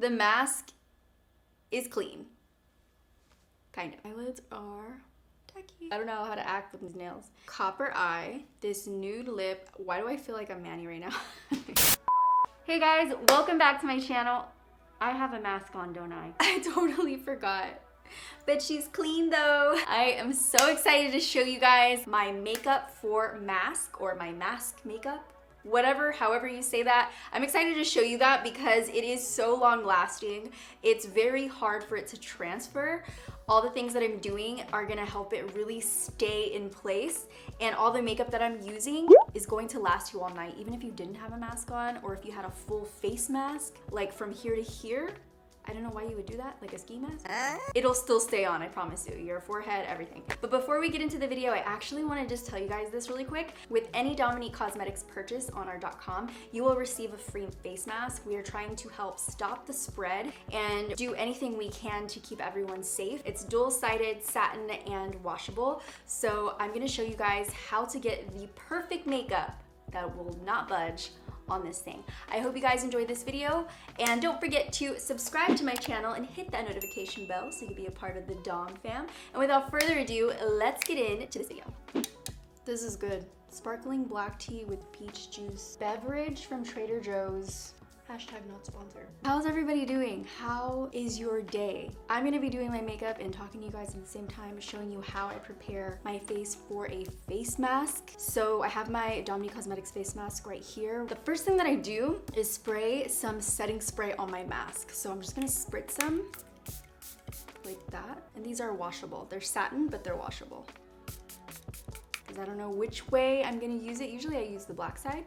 The mask is clean. Kind of. Eyelids are tacky. I don't know how to act with these nails. Copper eye, this nude lip. Why do I feel like I'm Manny right now? Hey guys, welcome back to my channel. I have a mask on, don't I? I totally forgot. But she's clean though. I am so excited to show you guys my makeup for mask, or my mask makeup. Whatever, however you say that. I'm excited to show you that because it is so long lasting. It's very hard for it to transfer. All the things that I'm doing are gonna help it really stay in place, and all the makeup that I'm using is going to last you all night. Even if you didn't have a mask on, or if you had a full face mask, like from here to here, I don't know why you would do that, like a ski mask. It'll still stay on, I promise you. Your forehead, everything. But before we get into the video, I actually want to just tell you guys this really quick. With any Dominique Cosmetics purchase on our .com, you will receive a free face mask. We are trying to help stop the spread and do anything we can to keep everyone safe. It's dual-sided, satin, and washable. So I'm gonna show you guys how to get the perfect makeup that will not budge on this thing. I hope you guys enjoyed this video, and don't forget to subscribe to my channel and hit that notification bell so you can be a part of the Dom fam. And without further ado, let's get into this video. This is good. Sparkling black tea with peach juice. Beverage from Trader Joe's. Hashtag not sponsored. How's everybody doing? How is your day? I'm gonna be doing my makeup and talking to you guys at the same time, showing you how I prepare my face for a face mask. So I have my Dominique Cosmetics face mask right here. The first thing that I do is spray some setting spray on my mask. So I'm just gonna spritz some like that. And these are washable. They're satin, but they're washable. Because I don't know which way I'm gonna use it. Usually I use the black side,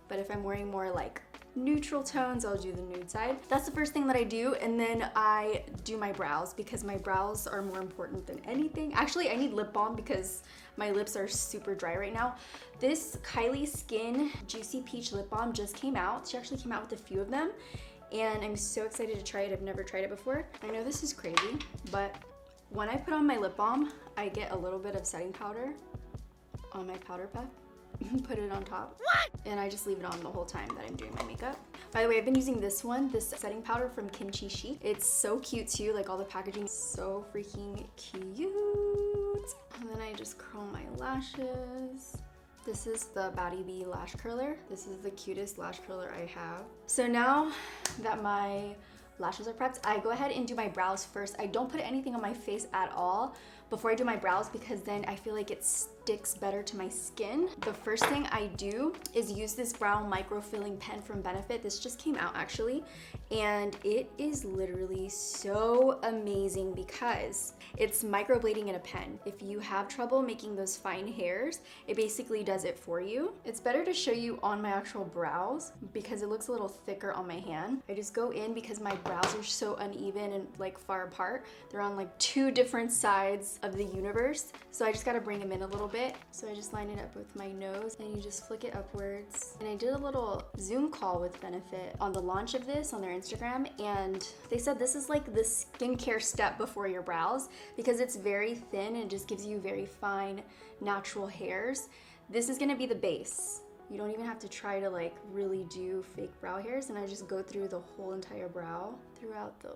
but if I'm wearing more like neutral tones, I'll do the nude side. That's the first thing that I do, and then I do my brows because my brows are more important than anything. Actually, I need lip balm because my lips are super dry right now. This KylieSkin Juicy Peach Lip Balm just came out. She actually came out with a few of them, and I'm so excited to try it. I've never tried it before. I know this is crazy, but when I put on my lip balm, I get a little bit of setting powder on my powder puff. Put it on top. What? And I just leave it on the whole time that I'm doing my makeup. By the way, I've been using this one, this setting powder from KimChi. It's so cute too, like all the packaging is so freaking cute. And then I just curl my lashes. This is the Baddie lash curler. This is the cutest lash curler I have. So now that my lashes are prepped, I go ahead and do my brows first. I don't put anything on my face at all before I do my brows because then I feel like it sticks better to my skin. The first thing I do is use this brown microfilling pen from Benefit. This just came out actually, and it is literally so amazing because it's microblading in a pen. If you have trouble making those fine hairs, it basically does it for you. It's better to show you on my actual brows because it looks a little thicker on my hand. I just go in because my brows are so uneven and like far apart. They're on like two different sides of the universe. So I just gotta bring them in a little bit. So I just line it up with my nose and you just flick it upwards. And I did a little Zoom call with Benefit on the launch of this on their Instagram, and they said this is like the skincare step before your brows because it's very thin and it just gives you very fine natural hairs. This is gonna be the base. You don't even have to try to like really do fake brow hairs, and I just go through the whole entire brow, throughout the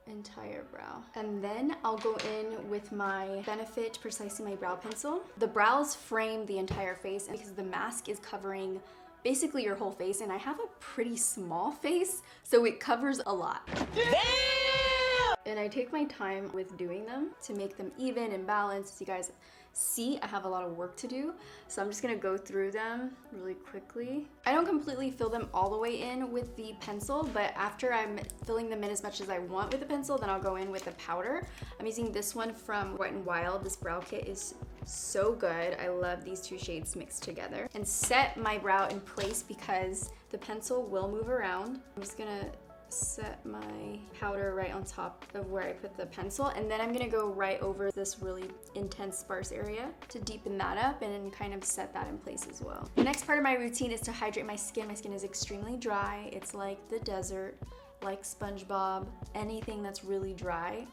entire brow. And then I'll go in with my Benefit Precisely My Brow Pencil. The brows frame the entire face because the mask is covering basically your whole face, and I have a pretty small face, so it covers a lot. Damn! And I take my time with doing them to make them even and balanced. You guys see, I have a lot of work to do, so I'm just gonna go through them really quickly. I don't completely fill them all the way in with the pencil, but after I'm filling them in as much as I want with the pencil, then I'll go in with the powder. I'm using this one from Wet n Wild. This brow kit is so good. I love these two shades mixed together. And set my brow in place because the pencil will move around. I'm just gonna set my powder right on top of where I put the pencil, and then I'm gonna go right over this really intense sparse area to deepen that up and kind of set that in place as well. The next part of my routine is to hydrate my skin. My skin is extremely dry. It's like the desert, like SpongeBob, anything that's really dry.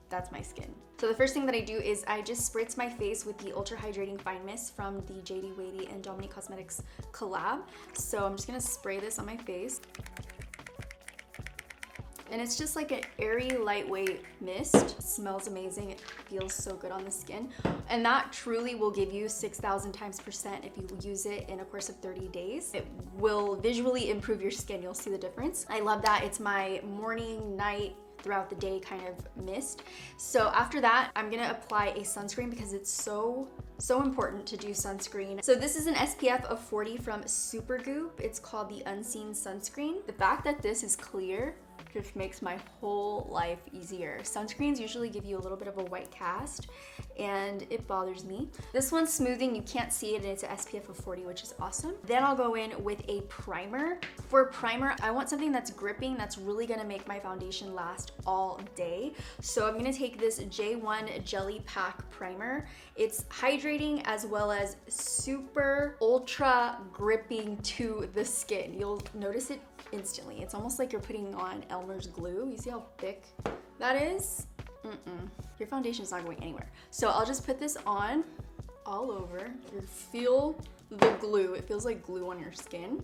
That's my skin. So the first thing that I do is I just spritz my face with the Ultra Hydrating Fine Mist from the Jadeywady and Dominique Cosmetics collab. So I'm just gonna spray this on my face. And it's just like an airy, lightweight mist. It smells amazing. It feels so good on the skin. And that truly will give you 6,000 times % if you use it in a course of 30 days. It will visually improve your skin. You'll see the difference. I love that. It's my morning, night, throughout the day kind of mist. So after that, I'm gonna apply a sunscreen because it's so important to do sunscreen. So this is an SPF of 40 from Supergoop. It's called the Unseen Sunscreen. The fact that this is clear just makes my whole life easier. Sunscreens usually give you a little bit of a white cast and it bothers me. This one's smoothing, you can't see it, and it's an SPF of 40, which is awesome. Then I'll go in with a primer. For primer, I want something that's gripping, that's really gonna make my foundation last all day. So I'm gonna take this J.One Jelly Pack Primer. It's hydrating as well as super ultra gripping to the skin. You'll notice it instantly. It's almost like you're putting on Elmer's glue. You see how thick that is? Your foundation is not going anywhere. So I'll just put this on all over. You feel the glue. It feels like glue on your skin,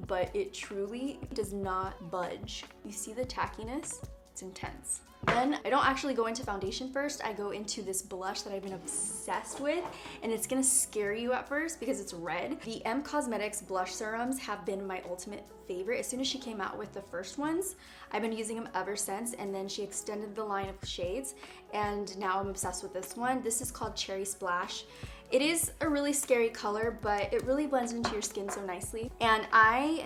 but it truly does not budge. You see the tackiness? It's intense. Then I don't actually go into foundation first. I go into this blush that I've been obsessed with, and it's gonna scare you at first because it's red. The Emcosmetics blush serums have been my ultimate favorite. As soon as she came out with the first ones, I've been using them ever since, and then she extended the line of shades, and now I'm obsessed with this one. This is called Cherry Splash. It is a really scary color, but it really blends into your skin so nicely. And I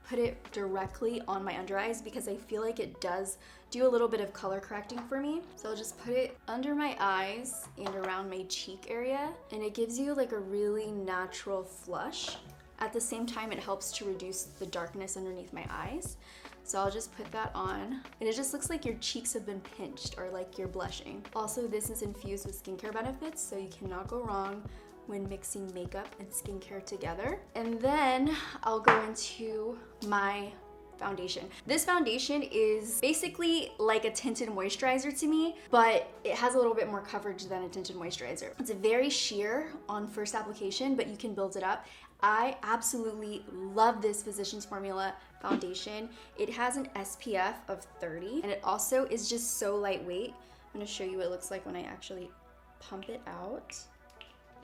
put it directly on my under eyes because I feel like it does do a little bit of color correcting for me. So I'll just put it under my eyes and around my cheek area, and it gives you like a really natural flush. At the same time, it helps to reduce the darkness underneath my eyes. So I'll just put that on, and it just looks like your cheeks have been pinched or like you're blushing. Also, this is infused with skincare benefits, so you cannot go wrong when mixing makeup and skincare together. And then I'll go into my foundation. This foundation is basically like a tinted moisturizer to me, but it has a little bit more coverage than a tinted moisturizer. It's a very sheer on first application, but you can build it up. I absolutely love this Physicians Formula foundation. It has an SPF of 30, and it also is just so lightweight. I'm gonna show you what it looks like when I actually pump it out.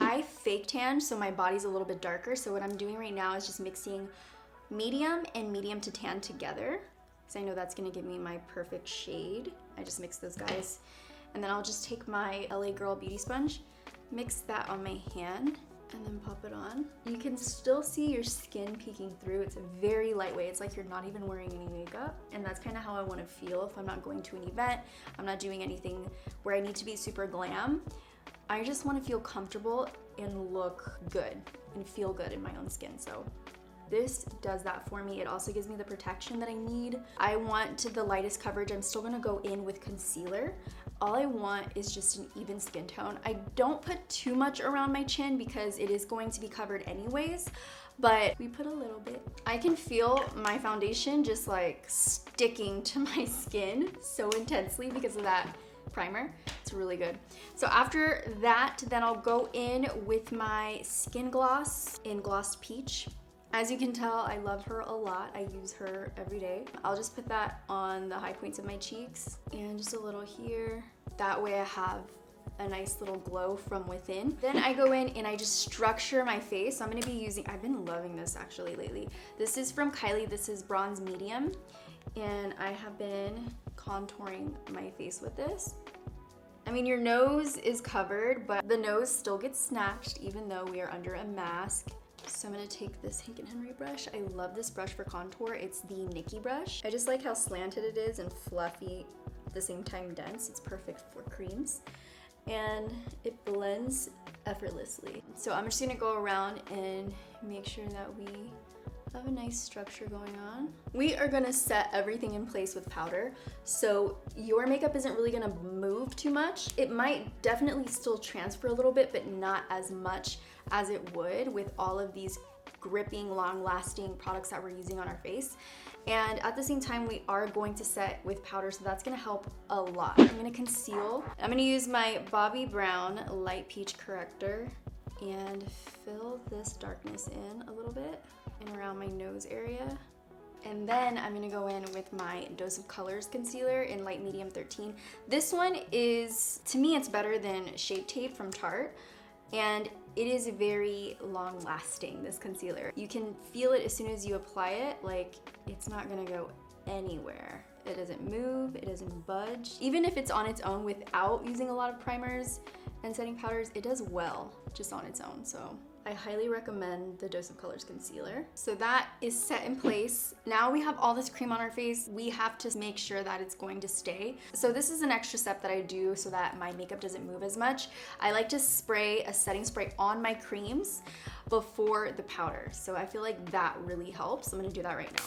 I fake tan, so my body's a little bit darker. So what I'm doing right now is just mixing medium and medium to tan together, because I know that's gonna give me my perfect shade. I just mix those guys. And then I'll just take my LA Girl Beauty Sponge, mix that on my hand, and then pop it on. You can still see your skin peeking through. It's very lightweight. It's like you're not even wearing any makeup. And that's kind of how I want to feel if I'm not going to an event. I'm not doing anything where I need to be super glam. I just want to feel comfortable and look good and feel good in my own skin. So this does that for me. It also gives me the protection that I need. I want the lightest coverage. I'm still gonna go in with concealer. All I want is just an even skin tone. I don't put too much around my chin because it is going to be covered anyways, but we put a little bit. I can feel my foundation just like sticking to my skin so intensely because of that primer. It's really good. So after that, then I'll go in with my skin gloss in Glossed Peach. As you can tell, I love her a lot. I use her every day. I'll just put that on the high points of my cheeks and just a little here. That way I have a nice little glow from within. Then I go in and I just structure my face. So I'm gonna be using, I've been loving this actually lately. This is from Kylie. This is Bronze Medium. And I have been contouring my face with this. I mean, your nose is covered, but the nose still gets snatched even though we are under a mask. So I'm gonna take this Hank & Henry brush. I love this brush for contour. It's the Nikki brush. I just like how slanted it is and fluffy, at the same time dense. It's perfect for creams. And it blends effortlessly. So I'm just gonna go around and make sure that we have a nice structure going on. We are gonna set everything in place with powder, so your makeup isn't really gonna move too much. It might definitely still transfer a little bit, but not as much as it would with all of these gripping, long-lasting products that we're using on our face. And at the same time, we are going to set with powder, so that's gonna help a lot. I'm gonna conceal. I'm gonna use my Bobbi Brown Light Peach Corrector and fill this darkness in a little bit and around my nose area. And then I'm gonna go in with my Dose of Colors concealer in light medium 13. This one is, to me, it's better than Shape Tape from Tarte. And it is very long lasting, this concealer. You can feel it as soon as you apply it, like it's not gonna go anywhere. It doesn't move, it doesn't budge. Even if it's on its own without using a lot of primers and setting powders, it does well just on its own. So I highly recommend the Dose of Colors concealer. So that is set in place. Now we have all this cream on our face. We have to make sure that it's going to stay. So this is an extra step that I do so that my makeup doesn't move as much. I like to spray a setting spray on my creams before the powder. So I feel like that really helps. I'm gonna do that right now.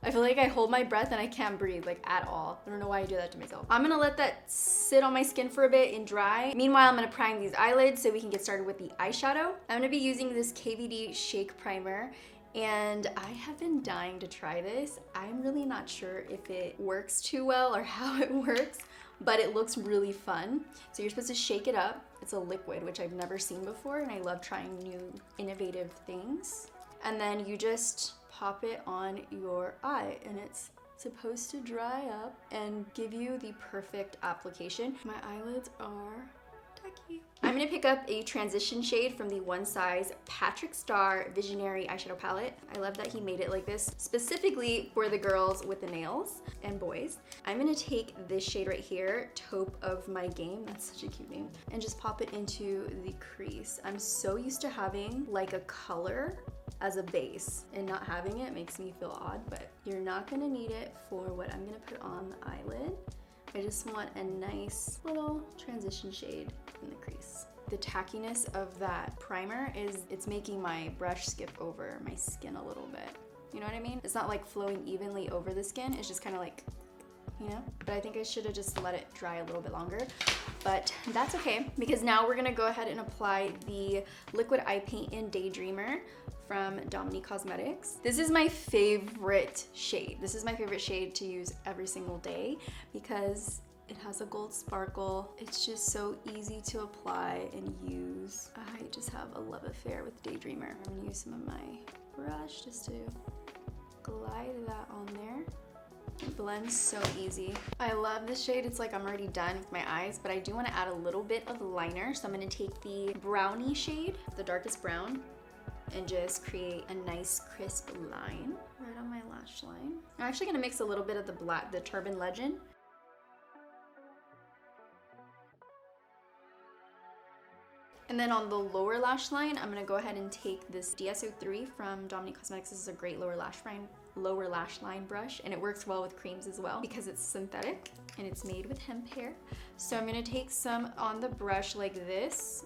I feel like I hold my breath and I can't breathe, like, at all. I don't know why I do that to myself. I'm gonna let that sit on my skin for a bit and dry. Meanwhile, I'm gonna prime these eyelids so we can get started with the eyeshadow. I'm gonna be using this KVD Shake Primer, and I have been dying to try this. I'm really not sure if it works too well or how it works, but it looks really fun. So you're supposed to shake it up. It's a liquid, which I've never seen before, and I love trying new, innovative things. And then you just pop it on your eye, and it's supposed to dry up and give you the perfect application. My eyelids are tacky. I'm gonna pick up a transition shade from the One Size Patrick Star Visionary eyeshadow palette. I love that he made it like this, specifically for the girls with the nails and boys. I'm gonna take this shade right here, Taupe of My Game, that's such a cute name, and just pop it into the crease. I'm so used to having like a color as a base, and not having it makes me feel odd, but you're not gonna need it for what I'm gonna put on the eyelid. I just want a nice little transition shade in the crease. The tackiness of that primer is, it's making my brush skip over my skin a little bit. You know what I mean? It's not like flowing evenly over the skin, it's just kind of like, you know? But I think I should have just let it dry a little bit longer. But that's okay, because now we're gonna go ahead and apply the liquid eye paint in Daydreamer from Dominique Cosmetics. This is my favorite shade. This is my favorite shade to use every single day because it has a gold sparkle. It's just so easy to apply and use. I just have a love affair with Daydreamer. I'm gonna use some of my brush just to glide that on there. It blends so easy. I love this shade. It's like I'm already done with my eyes, but I do want to add a little bit of liner. So I'm going to take the brownie shade, the darkest brown, and just create a nice crisp line right on my lash line. I'm actually going to mix a little bit of the Turban Legend. And then on the lower lash line, I'm gonna go ahead and take this DSO3 from Dominique Cosmetics. This is a great lower lash line brush, and it works well with creams as well because it's synthetic and it's made with hemp hair. So I'm gonna take some on the brush like this,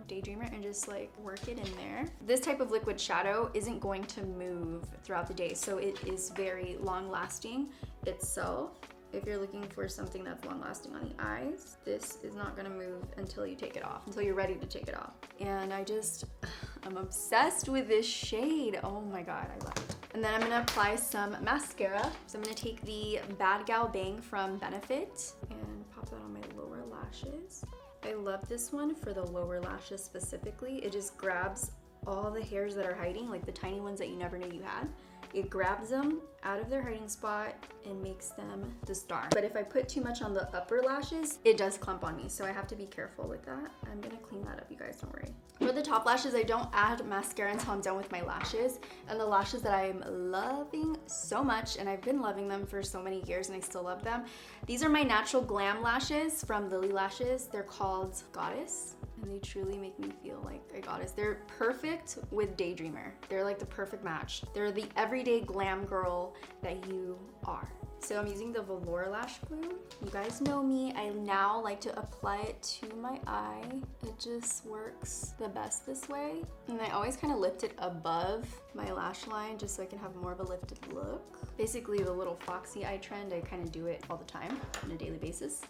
Daydreamer, and just like work it in there. This type of liquid shadow isn't going to move throughout the day, so it is very long lasting itself. If you're looking for something that's long lasting on the eyes, this is not gonna move until you take it off, until you're ready to take it off. And I'm obsessed with this shade. Oh my God, I love it. And then I'm gonna apply some mascara. So I'm gonna take the Bad Gal Bang from Benefit and pop that on my lower lashes. I love this one for the lower lashes specifically. It just grabs all the hairs that are hiding, like the tiny ones that you never knew you had. It grabs them out of their hiding spot and makes them the star. But if I put too much on the upper lashes, it does clump on me, so I have to be careful with that. I'm gonna clean that up, you guys, don't worry. For the top lashes, I don't add mascara until I'm done with my lashes. And the lashes that I'm loving so much, and I've been loving them for so many years and I still love them. These are my natural glam lashes from Lilly Lashes. They're called Goddess, and they truly make me feel like a goddess. They're perfect with Daydreamer. They're like the perfect match. They're the everyday glam girl that you are. So I'm using the Velour Lash Glue. You guys know me, I now like to apply it to my eye. It just works the best this way. And I always kind of lift it above my lash line just so I can have more of a lifted look. Basically the little foxy eye trend, I kind of do it all the time on a daily basis.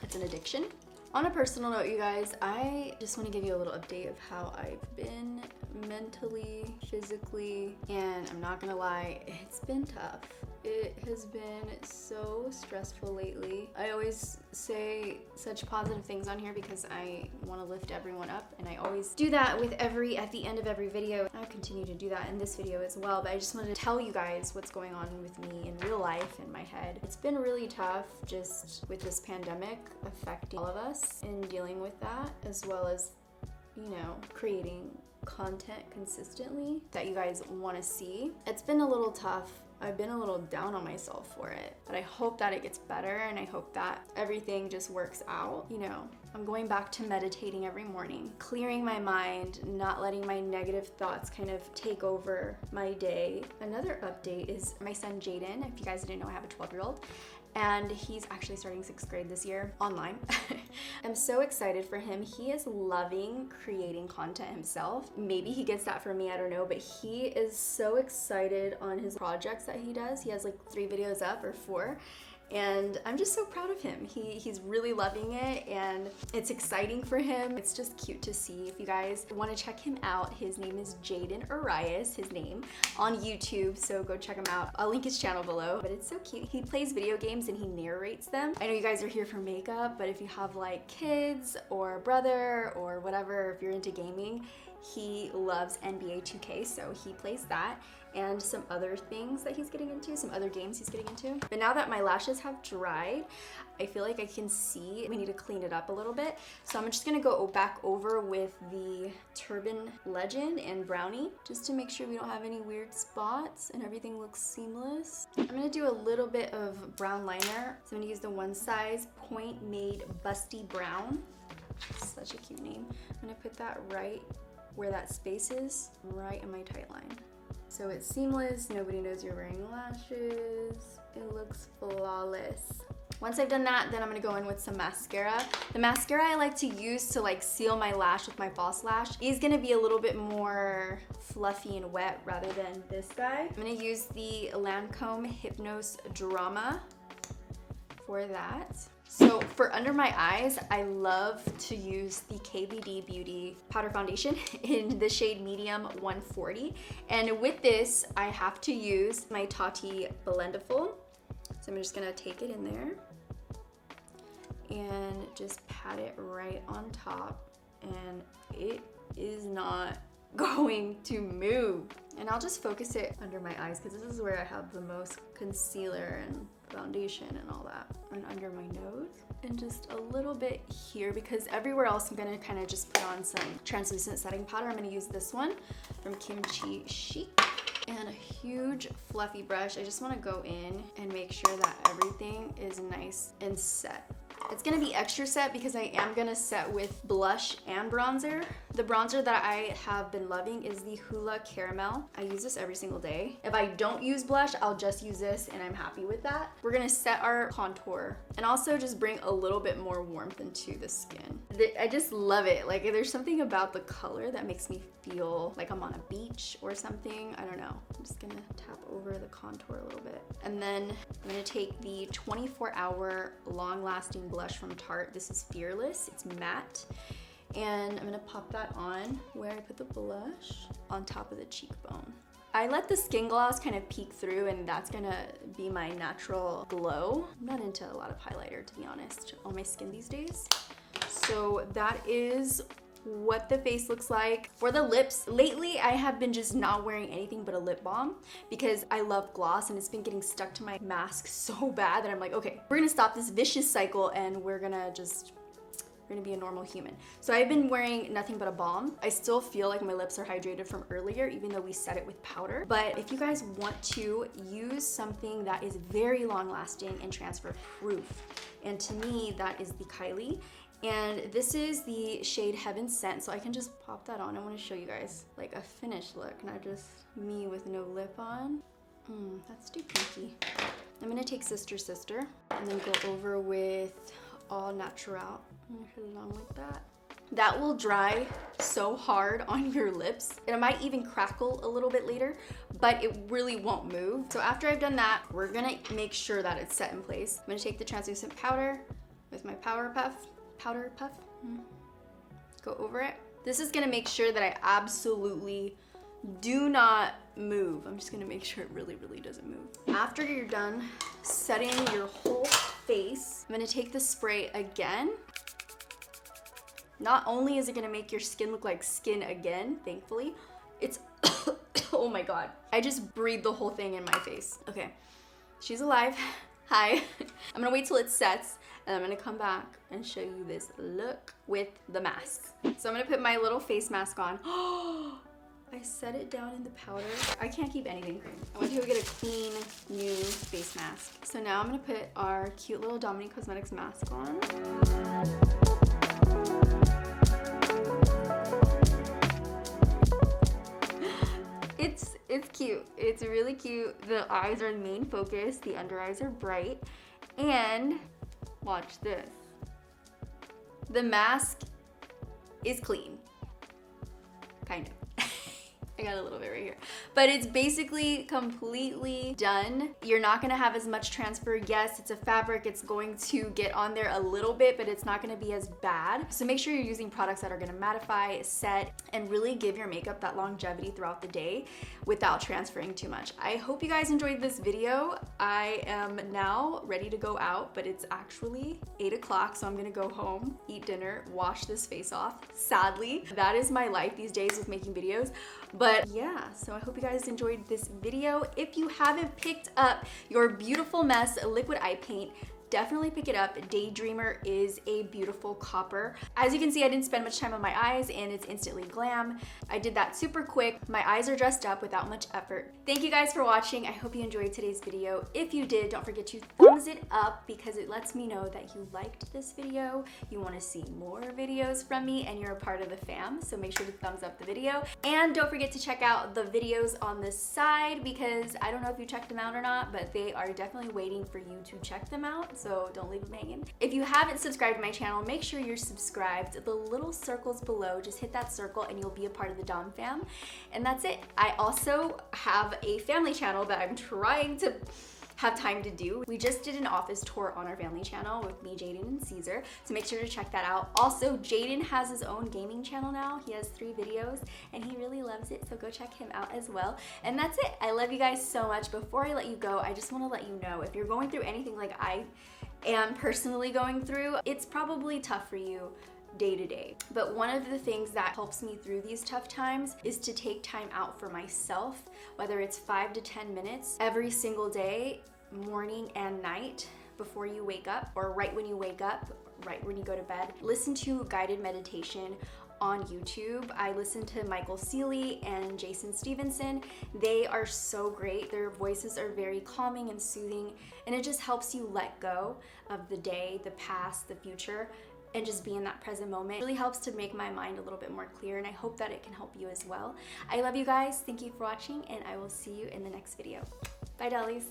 It's an addiction. On a personal note, you guys, I just want to give you a little update of how I've been mentally, physically, and I'm not gonna lie, it's been tough. It has been so stressful lately. I always say such positive things on here because I want to lift everyone up, and I always do that with at the end of every video. I continue to do that in this video as well, but I just wanted to tell you guys what's going on with me in real life in my head. It's been really tough just with this pandemic affecting all of us and dealing with that, as well as, you know, creating content consistently that you guys want to see. It's been a little tough. I've been a little down on myself for it, but I hope that it gets better, and I hope that everything just works out. You know, I'm going back to meditating every morning, clearing my mind, not letting my negative thoughts kind of take over my day. Another update is my son Jaden. If you guys didn't know, I have a 12-year-old. And he's actually starting 6th grade this year online. I'm so excited for him. He is loving creating content himself. Maybe he gets that from me, I don't know, but he is so excited on his projects that he does. He has like 3 videos up or 4. And I'm just so proud of him. He's really loving it, and it's exciting for him. It's just cute to see. If you guys want to check him out, his name is Jaden Arias, his name, on YouTube, so go check him out. I'll link his channel below, but it's so cute. He plays video games and he narrates them. I know you guys are here for makeup, but if you have like kids or a brother or whatever, if you're into gaming, he loves NBA 2K, so he plays that, and some other things that he's getting into, some other games he's getting into. But now that my lashes have dried, I feel like I can see we need to clean it up a little bit. So I'm just gonna go back over with the Turban Legend and Brownie, just to make sure we don't have any weird spots and everything looks seamless. I'm gonna do a little bit of brown liner. So I'm gonna use the One Size Point Made Busty Brown. Such a cute name. I'm gonna put that right where that space is, right in my tight line. So it's seamless, nobody knows you're wearing lashes. It looks flawless. Once I've done that, then I'm gonna go in with some mascara. The mascara I like to use to like seal my lash with my false lash is gonna be a little bit more fluffy and wet rather than this guy. I'm gonna use the Lancome Hypnose Drama for that. So for under my eyes, I love to use the KVD Beauty Powder Foundation in the shade Medium 140. And with this, I have to use my Tati Blendiful. So I'm just gonna take it in there and just pat it right on top. And it is not going to move. And I'll just focus it under my eyes because this is where I have the most concealer and foundation and all that, and under my nose, and just a little bit here, because everywhere else I'm gonna kind of just put on some translucent setting powder. I'm gonna use this one from KimChi Chic, and a huge fluffy brush. I just want to go in and make sure that everything is nice and set. It's gonna be extra set because I am gonna set with blush and bronzer. The bronzer that I have been loving is the Hoola Caramel. I use this every single day. If I don't use blush, I'll just use this, and I'm happy with that. We're gonna set our contour and also just bring a little bit more warmth into the skin. I just love it. Like, there's something about the color that makes me feel like I'm on a beach or something. I don't know. I'm just gonna tap over the contour a little bit. And then I'm gonna take the 24-hour long-lasting blush from Tarte. This is Fearless. It's matte. And I'm gonna pop that on where I put the blush on top of the cheekbone. I let the skin gloss kind of peek through, and that's gonna be my natural glow. I'm not into a lot of highlighter, to be honest, on my skin these days. So that is what the face looks like. For the lips, lately I have been just not wearing anything but a lip balm because I love gloss, and it's been getting stuck to my mask so bad that I'm like, okay, we're gonna stop this vicious cycle, and we're gonna be a normal human. So I've been wearing nothing but a balm. I still feel like my lips are hydrated from earlier, even though we set it with powder. But if you guys want to use something that is very long lasting and transfer proof, and to me, that is the Kylie. And this is the shade Heaven Sent, so I can just pop that on. I want to show you guys like a finished look, not just me with no lip on. That's too pinky. I'm gonna take Sister Sister and then go over with All Natural. I'm gonna put it on like that. That will dry so hard on your lips. It might even crackle a little bit later, but it really won't move. So after I've done that, we're gonna make sure that it's set in place. I'm gonna take the translucent powder with my powder puff, go over it. This is gonna make sure that I absolutely Do not move. I'm just gonna make sure it really, really doesn't move. After you're done setting your whole face, I'm gonna take the spray again. Not only is it gonna make your skin look like skin again, thankfully, it's, oh my God. I just breathed the whole thing in my face. Okay, she's alive. Hi. I'm gonna wait till it sets and I'm gonna come back and show you this look with the mask. So I'm gonna put my little face mask on. I set it down in the powder. I can't keep anything. I want to go get a clean, new face mask. So now I'm gonna put our cute little Dominique Cosmetics mask on. It's cute. It's really cute. The eyes are the main focus. The under eyes are bright. And watch this. The mask is clean. Kind of. I got a little bit right here. But it's basically completely done. You're not gonna have as much transfer. Yes, it's a fabric. It's going to get on there a little bit, but it's not gonna be as bad. So make sure you're using products that are gonna mattify, set, and really give your makeup that longevity throughout the day without transferring too much. I hope you guys enjoyed this video. I am now ready to go out, but it's actually 8 o'clock, so I'm gonna go home, eat dinner, wash this face off. Sadly, that is my life these days with making videos. But yeah, so I hope you guys enjoyed this video. If you haven't picked up your Beautiful Mess liquid eye paint, definitely pick it up. Daydreamer is a beautiful copper. As you can see, I didn't spend much time on my eyes and it's instantly glam. I did that super quick. My eyes are dressed up without much effort. Thank you guys for watching. I hope you enjoyed today's video. If you did, don't forget to thumbs it up because it lets me know that you liked this video, you want to see more videos from me, and you're a part of the fam. So make sure to thumbs up the video. And don't forget to check out the videos on the side because I don't know if you checked them out or not, but they are definitely waiting for you to check them out. So don't leave them hanging. If you haven't subscribed to my channel, make sure you're subscribed. The little circles below, just hit that circle and you'll be a part of the Dom fam. And that's it. I also have a family channel that I'm trying to have time to do. We just did an office tour on our family channel with me, Jaden, and Caesar, so make sure to check that out. Also, Jaden has his own gaming channel now. He has 3 videos and he really loves it, so go check him out as well. And that's it. I love you guys so much. Before I let you go, I just want to let you know, if you're going through anything like I am personally going through, it's probably tough for you day to day. But one of the things that helps me through these tough times is to take time out for myself, whether it's 5 to 10 minutes every single day, morning and night, before you wake up or right when you wake up, right when you go to bed. Listen to guided meditation on YouTube. I listen to Michael Seeley and Jason Stevenson. They are so great. Their voices are very calming and soothing, and it just helps you let go of the day, the past, the future, and just be in that present moment. It really helps to make my mind a little bit more clear, and I hope that it can help you as well. I love you guys. Thank you for watching, and I will see you in the next video. Bye, dollies.